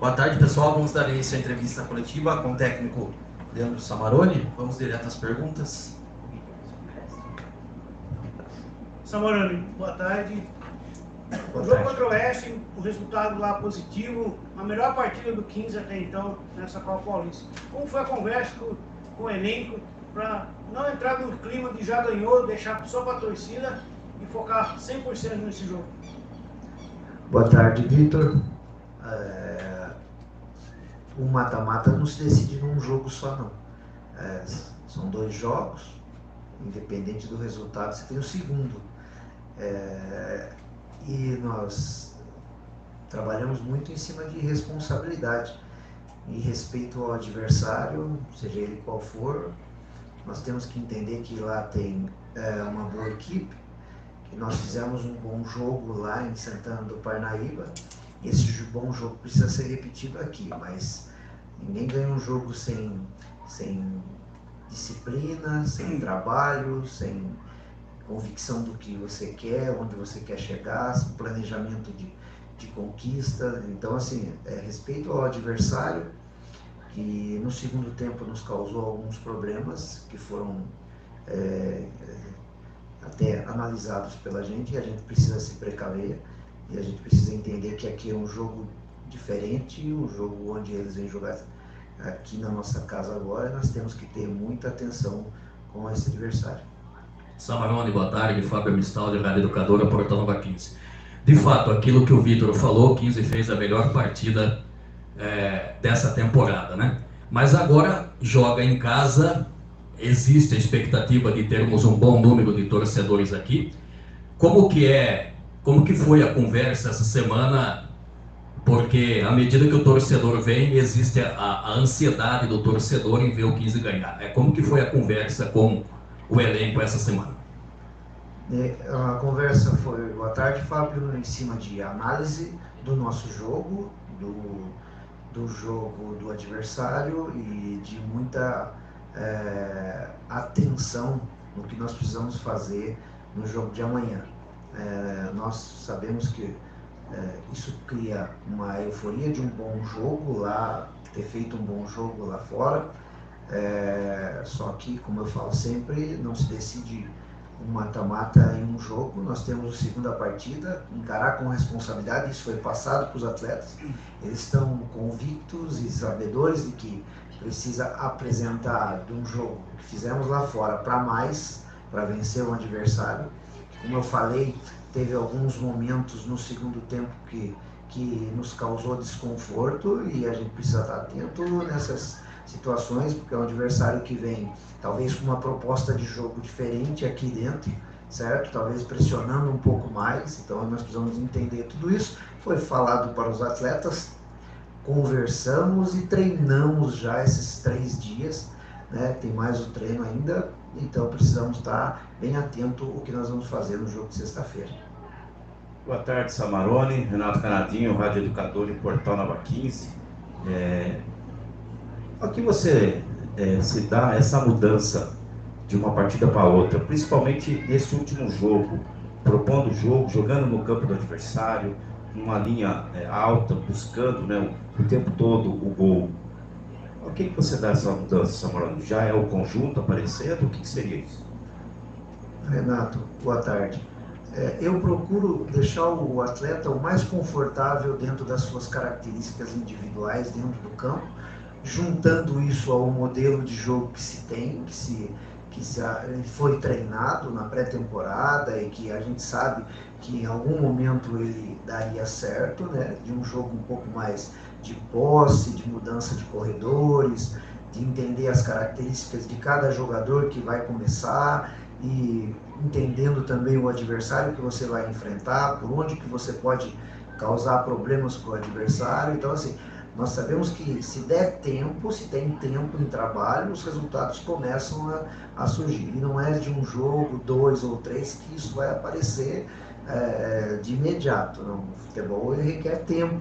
Boa tarde, pessoal. Vamos dar início à entrevista coletiva com o técnico Leandro Samaroni. Vamos direto às perguntas. Samaroni, boa tarde. O jogo contra o Oeste, o resultado lá positivo, a melhor partida do 15 até então nessa Copa Paulista. Como foi a conversa com o elenco para não entrar no clima de já ganhou, deixar só para a torcida e focar 100% nesse jogo? Boa tarde, Vitor. O mata-mata não se decide num jogo só, não. São 2 jogos, independente do resultado, você tem o segundo. E nós trabalhamos muito em cima de responsabilidade e respeito ao adversário, seja ele qual for. Nós temos que entender que lá tem uma boa equipe, que nós fizemos um bom jogo lá em Santana do Parnaíba. Esse bom jogo precisa ser repetido aqui, mas ninguém ganha um jogo sem disciplina, sem trabalho, sem convicção do que você quer, onde você quer chegar, planejamento de conquista. Então, assim, respeito ao adversário, que no segundo tempo nos causou alguns problemas que foram até analisados pela gente, e a gente precisa se precaver, e a gente precisa entender que aqui é um jogo diferente, um jogo onde eles vêm jogar aqui na nossa casa agora, e nós temos que ter muita atenção com esse adversário. Samaroni, boa tarde. Fábio Mistal, de Rádio Educadora, Portal Nova 15. De fato, aquilo que o Vitor falou, 15 fez a melhor partida dessa temporada, né? Mas agora joga em casa, existe a expectativa de termos um bom número de torcedores aqui. Como que foi a conversa essa semana? Porque à medida que o torcedor vem, existe a ansiedade do torcedor em ver o 15 ganhar. Como que foi a conversa com o elenco essa semana? A conversa foi, boa tarde, Fábio, em cima de análise do nosso jogo, do jogo do adversário e de muita atenção no que nós precisamos fazer no jogo de amanhã. Nós sabemos que isso cria uma euforia de um bom jogo lá, ter feito um bom jogo lá fora, só que, como eu falo sempre, não se decide um mata-mata em um jogo. Nós temos a segunda partida, encarar com responsabilidade, isso foi passado para os atletas, eles estão convictos e sabedores de que precisa apresentar de um jogo que fizemos lá fora para mais, para vencer um adversário. Como eu falei, teve alguns momentos no segundo tempo que nos causou desconforto, e a gente precisa estar atento nessas situações, porque é um adversário que vem talvez com uma proposta de jogo diferente aqui dentro, certo? Talvez pressionando um pouco mais, então nós precisamos entender tudo isso. Foi falado para os atletas, conversamos e treinamos já esses 3 dias, né? Tem mais o treino ainda, então precisamos estar bem atento ao que nós vamos fazer no jogo de sexta-feira. Boa tarde, Samaroni, Renato Canadinho, Rádio Educador e Portal Nova 15. Aqui você se dá essa mudança de uma partida para outra, principalmente nesse último jogo, propondo o jogo, jogando no campo do adversário, numa linha alta, buscando, né, o tempo todo o gol. O que você dá essa mudança, Samaroni? Já é o conjunto aparecendo? O que seria isso? Renato, boa tarde. Eu procuro deixar o atleta o mais confortável dentro das suas características individuais dentro do campo, juntando isso ao modelo de jogo que se tem, que foi treinado na pré-temporada e que a gente sabe que em algum momento ele daria certo, né? De um jogo um pouco mais de posse, de mudança de corredores, de entender as características de cada jogador que vai começar e entendendo também o adversário que você vai enfrentar, por onde que você pode causar problemas para o adversário. Então, assim, nós sabemos que se der tempo, se tem tempo em trabalho, os resultados começam a surgir. E não é de um jogo, 2 ou 3 que isso vai aparecer de imediato. Não. O futebol ele requer tempo,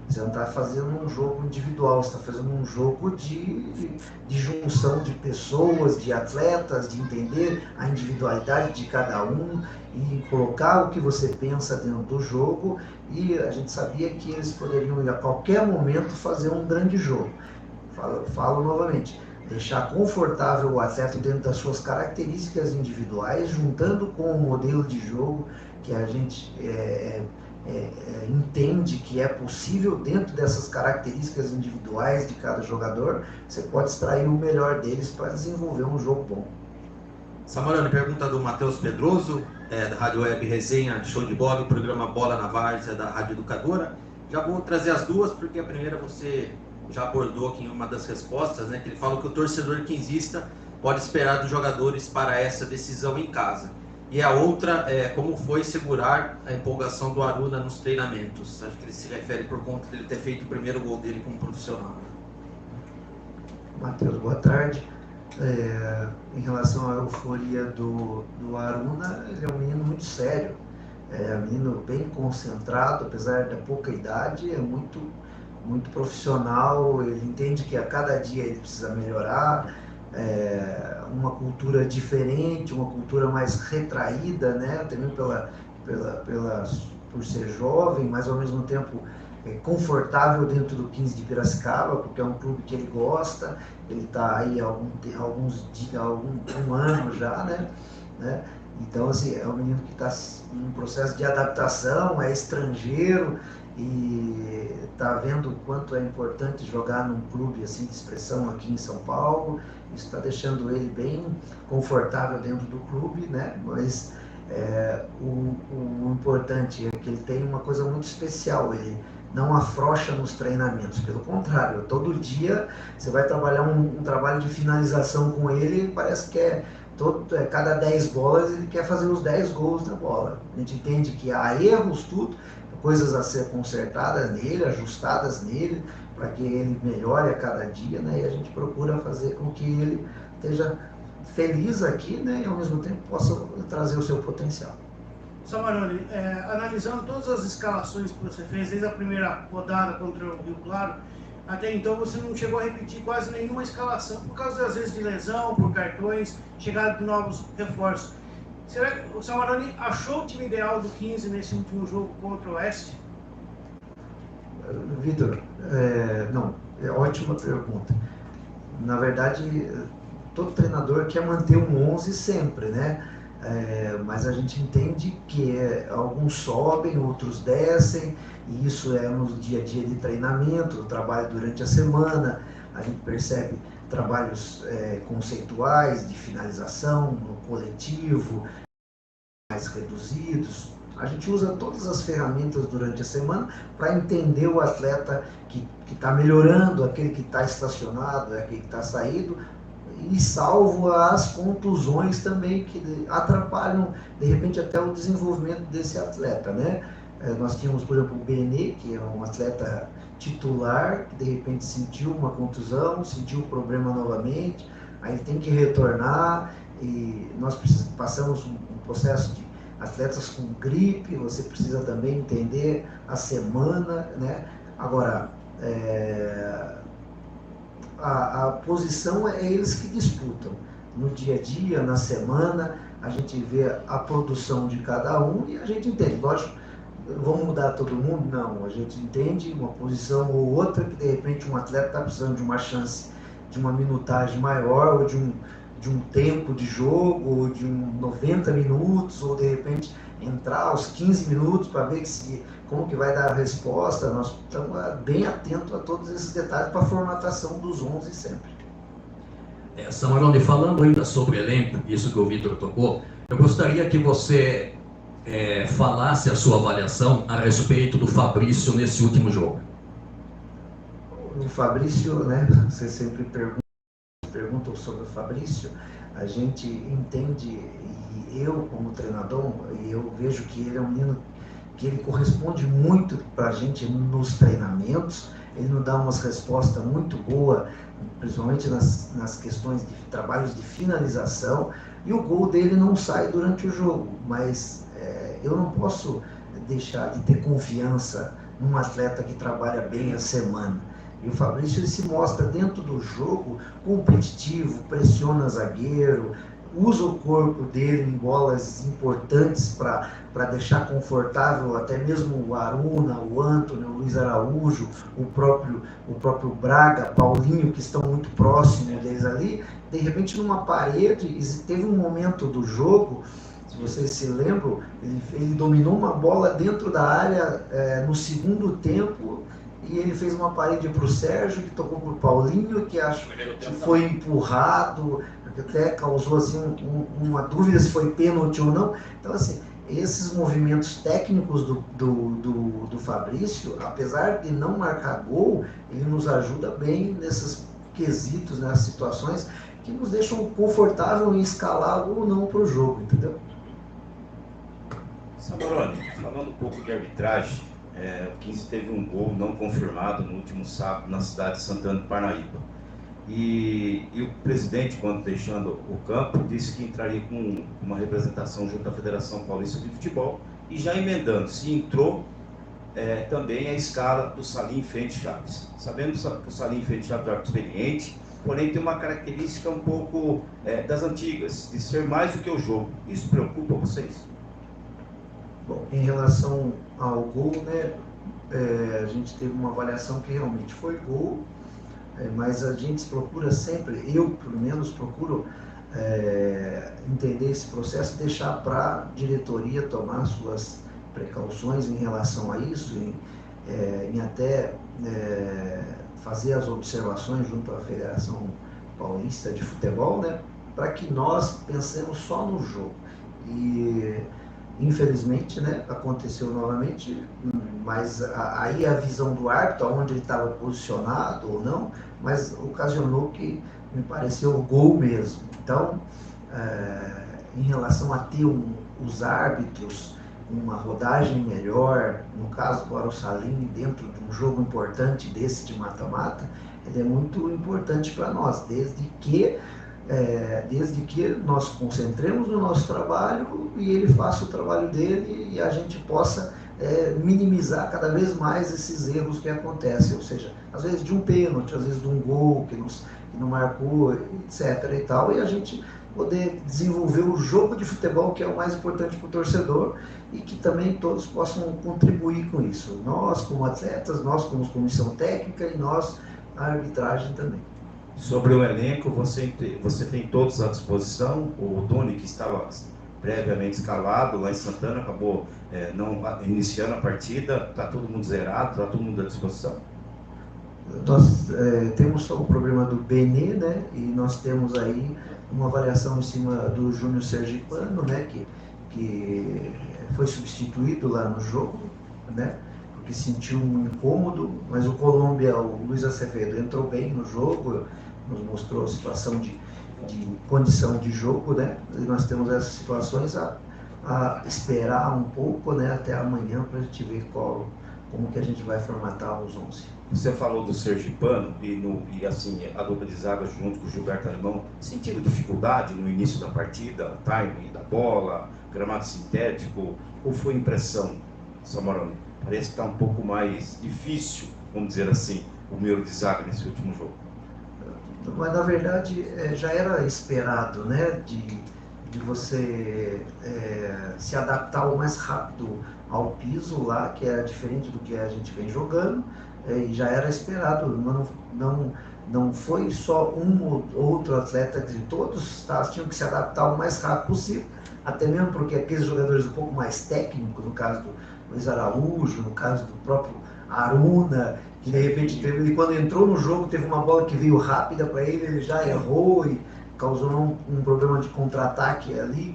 Você não está fazendo um jogo individual, você está fazendo um jogo de junção de pessoas, de atletas, de entender a individualidade de cada um e colocar o que você pensa dentro do jogo. E a gente sabia que eles poderiam, a qualquer momento, fazer um grande jogo. Falo novamente, deixar confortável o atleta dentro das suas características individuais, juntando com o modelo de jogo que a gente entende que é possível dentro dessas características individuais de cada jogador, você pode extrair o melhor deles para desenvolver um jogo bom. Samarone, pergunta do Matheus Pedroso, da Rádio Web Resenha Show de Bola, programa Bola na Várzea da Rádio Educadora. Já vou trazer as duas, porque a primeira você já abordou aqui em uma das respostas, né, que ele fala que o torcedor quinzista pode esperar dos jogadores para essa decisão em casa. E a outra é como foi segurar a empolgação do Aruna nos treinamentos. Acho que ele se refere por conta dele ter feito o primeiro gol dele como profissional. Matheus, boa tarde. Em relação à euforia do Aruna, ele é um menino muito sério, um menino bem concentrado, apesar da pouca idade, é muito profissional, ele entende que a cada dia ele precisa melhorar, uma cultura diferente, uma cultura mais retraída, né? Também por ser jovem, mas ao mesmo tempo confortável dentro do 15 de Piracicaba, porque é um clube que ele gosta, ele está aí há um ano já, né? Então, assim, é um menino que está em um processo de adaptação, é estrangeiro e está vendo o quanto é importante jogar num clube assim de expressão aqui em São Paulo. Isso está deixando ele bem confortável dentro do clube, né? Mas o importante é que ele tem uma coisa muito especial, ele não afrouxa nos treinamentos, pelo contrário, todo dia você vai trabalhar um trabalho de finalização com ele, parece que cada 10 bolas ele quer fazer os 10 gols na bola. A gente entende que há erros, tudo, coisas a ser consertadas nele, ajustadas nele, para que ele melhore a cada dia, né? E a gente procura fazer com que ele esteja feliz aqui, né? E ao mesmo tempo possa trazer o seu potencial. Samarone, analisando todas as escalações que você fez, desde a primeira rodada contra o Rio Claro, até então você não chegou a repetir quase nenhuma escalação, por causa às vezes de lesão, por cartões, chegada de novos reforços. Será que o Samarone achou o time ideal do 15 nesse último jogo contra o Oeste? Vitor, não, é ótima pergunta. Na verdade, todo treinador quer manter um 11 sempre, né? Mas a gente entende que alguns sobem, outros descem, e isso é no dia a dia de treinamento, trabalho durante a semana, a gente percebe trabalhos conceituais, de finalização, no coletivo, mais reduzidos. A gente usa todas as ferramentas durante a semana para entender o atleta que está melhorando, aquele que está estacionado, aquele que está saído, e salvo as contusões também que atrapalham, de repente, até o desenvolvimento desse atleta, né? Nós tínhamos, por exemplo, o Benê, que é um atleta titular, que de repente sentiu uma contusão, sentiu o problema novamente, aí tem que retornar, e nós passamos um processo de atletas com gripe, você precisa também entender a semana, né? Agora, a posição é eles que disputam. No dia a dia, na semana, a gente vê a produção de cada um e a gente entende. Lógico, vamos mudar todo mundo? Não, a gente entende uma posição ou outra que de repente um atleta está precisando de uma chance, de uma minutagem maior, ou de um tempo de jogo, ou de 90 minutos, ou de repente entrar aos 15 minutos para ver como que vai dar a resposta. Nós estamos bem atentos a todos esses detalhes para a formatação dos 11 sempre. Samarone, falando ainda sobre elenco, isso que o Vitor tocou, eu gostaria que você falasse a sua avaliação a respeito do Fabrício nesse último jogo. O Fabrício, né, você sempre perguntam sobre o Fabrício, a gente entende, e eu como treinador, eu vejo que ele é um menino que ele corresponde muito para a gente nos treinamentos, ele nos dá umas respostas muito boas, principalmente nas questões de trabalhos de finalização, e o gol dele não sai durante o jogo, mas eu não posso deixar de ter confiança um atleta que trabalha bem a semana. E o Fabrício ele se mostra dentro do jogo competitivo, pressiona zagueiro, usa o corpo dele em bolas importantes para deixar confortável até mesmo o Aruna, o Antony, o Luiz Araújo, o próprio Braga, Paulinho, que estão muito próximos deles ali. De repente, numa parede, teve um momento do jogo, se vocês se lembram, ele dominou uma bola dentro da área no segundo tempo, e ele fez uma parede para o Sérgio, que tocou para o Paulinho, que acho que foi empurrado, que até causou assim, uma dúvida se foi pênalti ou não. Então, assim, esses movimentos técnicos do Fabrício, apesar de não marcar gol, ele nos ajuda bem nesses quesitos, nessas situações, que nos deixam confortável em escalar ou não para o jogo, entendeu? Samarone, falando um pouco de arbitragem, o 15 teve um gol não confirmado no último sábado na cidade de Santana do Parnaíba. E o presidente, quando deixando o campo, disse que entraria com uma representação junto à Federação Paulista de Futebol, e já emendando, se entrou também a escala do Salim Fente Chaves. Sabemos que o Salim Fente Chaves é um experiente, porém tem uma característica um pouco das antigas, de ser mais do que o jogo. Isso preocupa vocês? Bom, em relação ao gol, né, a gente teve uma avaliação que realmente foi gol, mas a gente procura sempre, eu pelo menos procuro entender esse processo, deixar para a diretoria tomar suas precauções em relação a isso, em até fazer as observações junto à Federação Paulista de Futebol, né, para que nós pensemos só no jogo. E infelizmente, né, aconteceu novamente, mas aí a visão do árbitro, onde ele estava posicionado ou não, mas ocasionou que me pareceu o gol mesmo. Então, em relação a ter os árbitros, uma rodagem melhor, no caso agora o Salim, dentro de um jogo importante desse de mata-mata, ele é muito importante para nós, desde que nós concentremos no nosso trabalho e ele faça o trabalho dele e a gente possa minimizar cada vez mais esses erros que acontecem, ou seja, às vezes de um pênalti, às vezes de um gol que não marcou, etc. e tal, e a gente poder desenvolver o jogo de futebol, que é o mais importante para o torcedor, e que também todos possam contribuir com isso. Nós como atletas, nós como comissão técnica e nós a arbitragem também. Sobre o elenco, você tem todos à disposição. O Doni, que estava previamente escalado lá em Santana, acabou não iniciando a partida. Está todo mundo zerado, está todo mundo à disposição? Nós temos só o problema do Benê, né? E nós temos aí uma avaliação em cima do Júnior Sergipano, né? Que foi substituído lá no jogo, né? Porque sentiu um incômodo, mas o Colômbia, o Luiz Acevedo, entrou bem no jogo, nos mostrou a situação de condição de jogo, né? E nós temos essas situações a esperar um pouco, né? Até amanhã para a gente ver como que a gente vai formatar os 11. Você falou do Sergipano e assim, a dupla de zaga junto com o Gilberto Alemão, sentindo dificuldade no início da partida, timing da bola, gramado sintético, ou foi impressão, Samarone? Parece que está um pouco mais difícil, vamos dizer assim, o meio de zaga nesse último jogo. Mas na verdade já era esperado, né, de você se adaptar o mais rápido ao piso lá, que era diferente do que a gente vem jogando, e já era esperado. Não foi só um ou outro atleta, que todos tinham que se adaptar o mais rápido possível, até mesmo porque aqueles jogadores um pouco mais técnicos, no caso do Luiz Araújo, no caso do próprio Aruna, que de repente quando entrou no jogo teve uma bola que veio rápida para ele já errou e causou um problema de contra-ataque ali,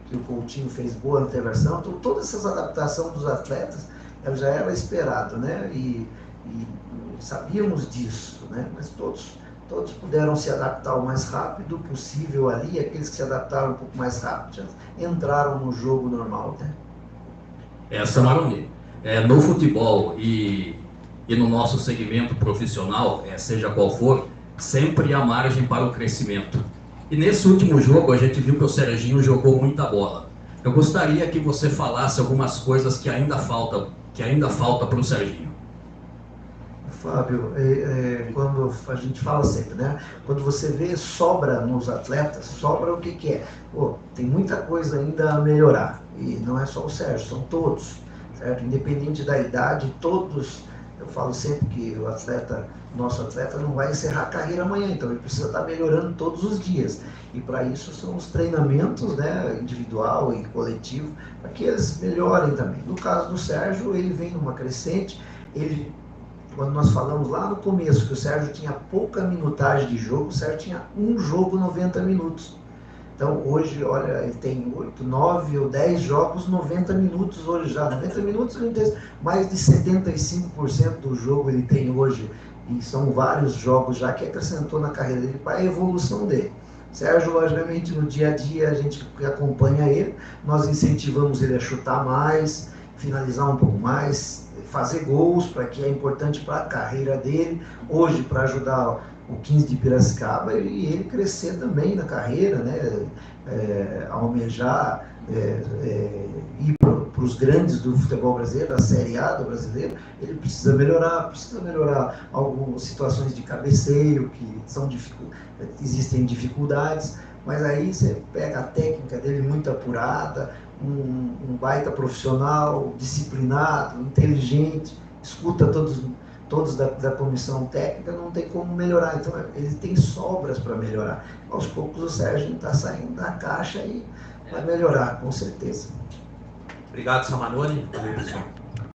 que o Coutinho fez boa na intervenção. Então todas essas adaptações dos atletas já era esperado, né? E sabíamos disso, né? Mas todos puderam se adaptar o mais rápido possível ali. Aqueles que se adaptaram um pouco mais rápido já entraram no jogo normal, né? Samarone, no futebol e no nosso segmento profissional, seja qual for, sempre há margem para o crescimento. E nesse último jogo a gente viu que o Serginho jogou muita bola. Eu gostaria que você falasse algumas coisas que ainda faltam que ainda falta para o Serginho? Fábio, quando a gente fala sempre, né? Quando você vê sobra nos atletas, sobra o que é? Pô, tem muita coisa ainda a melhorar. E não é só o Sérgio, são todos, certo? Independente da idade, todos. Eu falo sempre que o atleta, nosso atleta, não vai encerrar a carreira amanhã, então ele precisa estar melhorando todos os dias. E para isso são os treinamentos, né, individual e coletivo, para que eles melhorem também. No caso do Sérgio, ele vem numa crescente, quando nós falamos lá no começo que o Sérgio tinha pouca minutagem de jogo, o Sérgio tinha um jogo 90 minutos. Então hoje, olha, ele tem 8, 9 ou 10 jogos 90 minutos hoje já. 90 minutos ele tem mais de 75% do jogo ele tem hoje. E são vários jogos já que acrescentou na carreira dele para a evolução dele. Sérgio, logicamente, no dia a dia a gente acompanha ele, nós incentivamos ele a chutar mais, finalizar um pouco mais, fazer gols, para que é importante para a carreira dele, hoje para ajudar o 15 de Piracicaba e ele crescer também na carreira, né? Almejar ir para os grandes do futebol brasileiro, a Série A do brasileiro, ele precisa melhorar algumas situações de cabeceio, que existem dificuldades, mas aí você pega a técnica dele muito apurada, um baita profissional, disciplinado, inteligente, escuta todos da comissão técnica, não tem como melhorar. Então ele tem sobras para melhorar. Aos poucos o Sérgio está saindo da caixa e vai melhorar, com certeza. Obrigado, Samanoni.